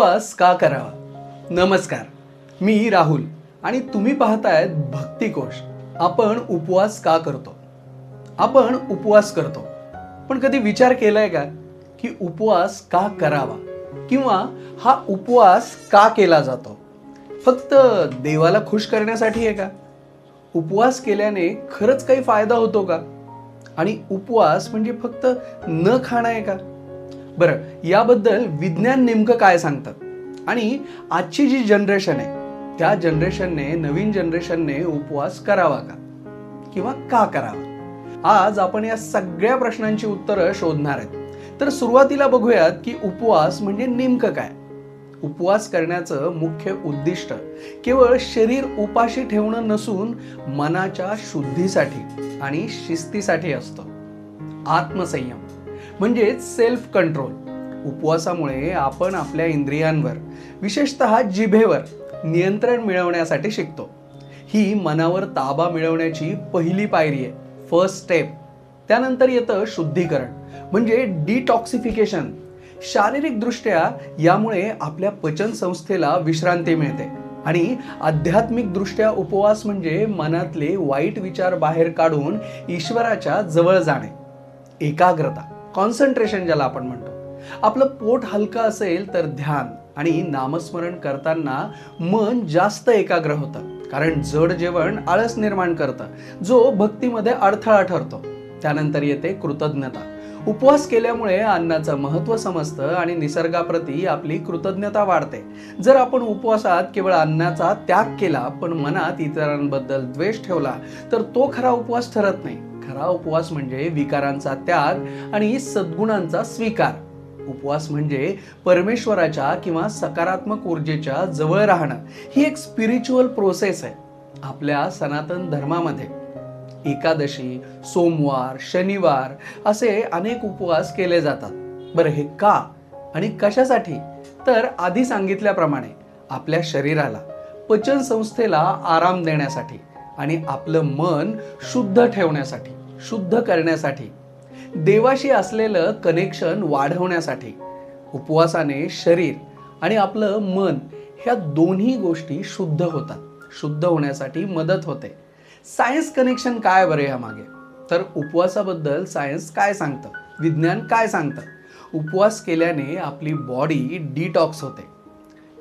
उपवास का करावा? नमस्कार, मी राहुल आणि तुम्ही पाहतायत भक्तिकोश. आपण उपवास का करतो? आपण उपवास करतो, पण कधी विचार केलाय का की उपवास का करावा किंवा हा उपवास का केला जातो? फक्त देवाला खुश करण्यासाठी आहे का? उपवास केल्याने खरंच काही फायदा होतो का? आणि उपवास म्हणजे फक्त न खाणं आहे का? बरं, याबद्दल विज्ञान नेमकं काय सांगतात आणि आजची जी जनरेशन आहे त्या नवीन जनरेशनने उपवास करावा का किंवा का करावा? आज आपण या सगळ्या प्रश्नांची उत्तरं शोधणार आहेत. तर सुरुवातीला बघूयात की उपवास म्हणजे नेमकं काय. उपवास करण्याचं मुख्य उद्दिष्ट केवळ शरीर उपाशी ठेवणं नसून मनाच्या शुद्धीसाठी आणि शिस्तीसाठी असतं. आत्मसंयम म्हणजे सेल्फ कंट्रोल. उपवासामुळे आपण आपल्या इंद्रियांवर, विशेषतः जिभेवर नियंत्रण मिळवण्यासाठी शिकतो. ही मनावर ताबा मिळवण्याची पहिली पायरी आहे, फर्स्ट स्टेप. त्यानंतर येतं शुद्धीकरण म्हणजे डिटॉक्सिफिकेशन. शारीरिक दृष्ट्या यामुळे आपल्या पचन संस्थेला विश्रांती मिळते आणि आध्यात्मिक दृष्ट्या उपवास म्हणजे मनातले वाईट विचार बाहेर काढून ईश्वराच्या जवळ जाणे. एकाग्रता, कॉन्सन्ट्रेशन ज्याला आपण म्हणतो. आपलं पोट हलकं असेल तर ध्यान आणि नामस्मरण करताना मन जास्त एकाग्र होतं, कारण जड जेवण आळस निर्माण करतं, जो भक्तीमध्ये अडथळा ठरतो. त्यानंतर येते कृतज्ञता. उपवास केल्यामुळे अन्नाचं महत्त्व समजतं आणि निसर्गाप्रती आपली कृतज्ञता वाढते. जर आपण उपवासात केवळ अन्नाचा त्याग केला पण मनात इतरांबद्दल द्वेष ठेवला तर तो खरा उपवास ठरत नाही. खरा उपवास म्हणजे विकारांचा त्याग आणि सद्गुणांचा स्वीकार. उपवास म्हणजे परमेश्वराच्या किंवा सकारात्मक ऊर्जेच्या जवळ राहणं. ही एक स्पिरिच्युअल प्रोसेस आहे. आपल्या सनातन धर्मामध्ये एकादशी, सोमवार, शनिवार असे अनेक उपवास केले जातात. बरं, हे का आणि कशासाठी? तर आधी सांगितल्याप्रमाणे आपल्या शरीराला, पचन संस्थेला आराम देण्यासाठी आणि आपलं मन शुद्ध ठेवण्यासाठी, शुद्ध करण्यासाठी, देवाशी असलेलं कनेक्शन वाढवण्यासाठी. उपवासाने शरीर आणि आपलं मन ह्या दोन्ही गोष्टी शुद्ध होतात. शुद्ध होण्यासाठी मदत होते. सायन्स कनेक्शन काय बरं यामागे? तर उपवासाबद्दल सायन्स काय सांगतं, विज्ञान काय सांगतं? उपवास केल्याने आपली बॉडी डिटॉक्स होते,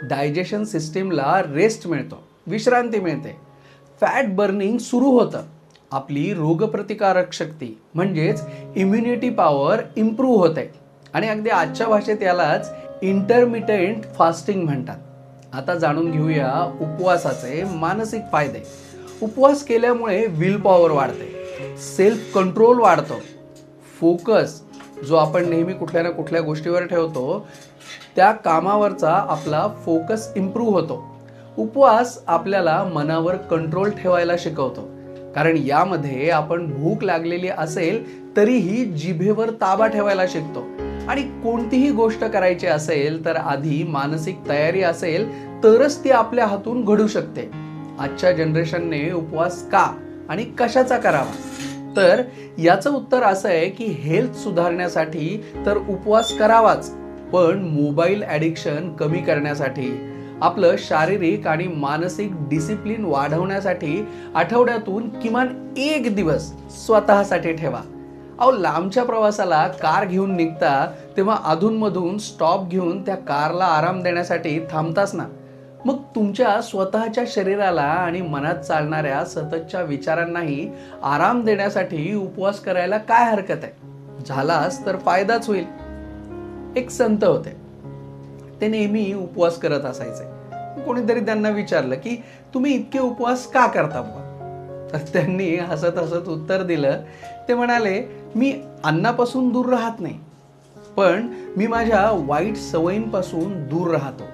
डायजेशन सिस्टीमला रेस्ट मिळतो, विश्रांती मिळते, फॅट बर्निंग सुरू होतं, आपली रोगप्रतिकारक शक्ती म्हणजेच इम्युनिटी पॉवर इम्प्रूव्ह होते आणि अगदी आजच्या भाषेत यालाच इंटरमिटेंट फास्टिंग म्हणतात. आता जाणून घेऊया उपवासाचे मानसिक फायदे. उपवास केल्यामुळे विल पॉवर वाढते, सेल्फ कंट्रोल वाढतो, फोकस जो आपण नेहमी कुठल्या ना कुठल्या गोष्टीवर ठेवतो त्या कामावरचा आपला फोकस इम्प्रूव्ह होतो. उपवास आपल्याला मनावर कंट्रोल ठेवायला शिकवतो, कारण यामध्ये आपण भूक लागलेली असेल तरीही जिभेवर ताबा ठेवायला शिकतो. आणि कोणतीही गोष्ट करायची असेल तर आधी मानसिक तयारी असेल तरच ती आपल्या हातून घडू शकते. आजच्या जनरेशनने उपवास का आणि कशाचा करावा? तर याचं उत्तर असं आहे की हेल्थ सुधारण्यासाठी तर उपवास करावाच, पण मोबाईल ॲडिक्शन कमी करण्यासाठी, आपलं शारीरिक आणि मानसिक डिसिप्लिन वाढवण्यासाठी आठवड्यातून किमान एक दिवस स्वतःसाठी ठेवा. लांबच्या प्रवासाला कार घेऊन निघता तेव्हा अधूनमधून स्टॉप घेऊन त्या कारला आराम देण्यासाठी थांबताच ना. मग तुमच्या स्वतःच्या शरीराला आणि मनात चालणाऱ्या सततच्या विचारांनाही आराम देण्यासाठी उपवास करायला काय हरकत आहे? झालाच तर फायदाच होईल. एक संत होते, ते नेहमी उपवास करत असायचे. कोणीतरी त्यांना विचारलं की तुम्ही इतके उपवास का करता बुवा? तर त्यांनी हसत हसत उत्तर दिलं. ते म्हणाले, मी अन्नापासून दूर राहत नाही, पण मी माझ्या वाईट सवयींपासून दूर राहतो.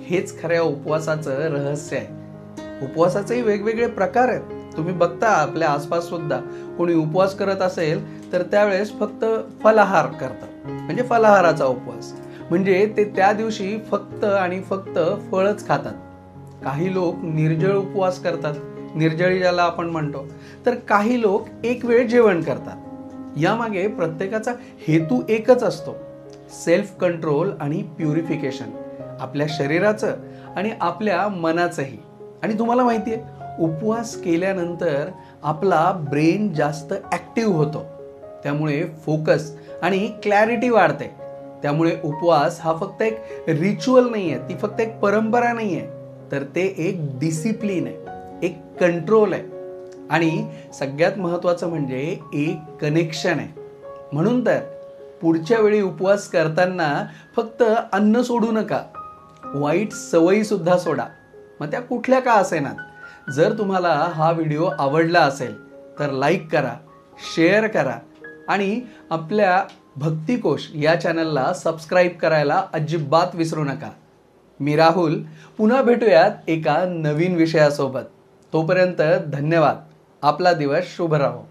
हेच खऱ्या उपवासाचं रहस्य आहे. उपवासाचेही वेगवेगळे प्रकार आहेत. तुम्ही बघता आपल्या आसपास सुद्धा कोणी उपवास करत असेल तर त्यावेळेस फक्त फलाहार करतात, म्हणजे फलाहाराचा उपवास. म्हणजे ते त्या दिवशी फक्त आणि फक्त फळच खातात. काही लोक निर्जळ उपवास करतात, निर्जळी ज्याला आपण म्हणतो. तर काही लोक एक वेळ जेवण करतात. यामागे प्रत्येकाचा हेतू एकच असतो, सेल्फ कंट्रोल आणि प्युरिफिकेशन. आपल्या शरीराचं आणि आपल्या मनाचंही. आणि तुम्हाला माहिती आहे, उपवास केल्यानंतर आपला ब्रेन जास्त ॲक्टिव्ह होतो, त्यामुळे फोकस आणि क्लॅरिटी वाढते. त्यामुळे उपवास हा फक्त एक रिच्युअल नाही आहे, ती फक्त एक परंपरा नाही आहे, तर ते एक डिसिप्लिन आहे, एक कंट्रोल आहे आणि सगळ्यात महत्त्वाचं म्हणजे एक कनेक्शन आहे. म्हणून तर पुढच्या वेळी उपवास करताना फक्त अन्न सोडू नका, वाईट सवयी सुद्धा सोडा, मग त्या कुठल्या का असेनात. जर तुम्हाला हा व्हिडिओ आवडला असेल तर लाईक करा, शेअर करा आणि आपल्या भक्तिकोश या चॅनलला सबस्क्राईब करायला अजिबात विसरू नका. मी राहुल, पुन्हा भेटूयात एका नवीन विषयासोबत. तोपर्यंत धन्यवाद. आपला दिवस शुभ राहो.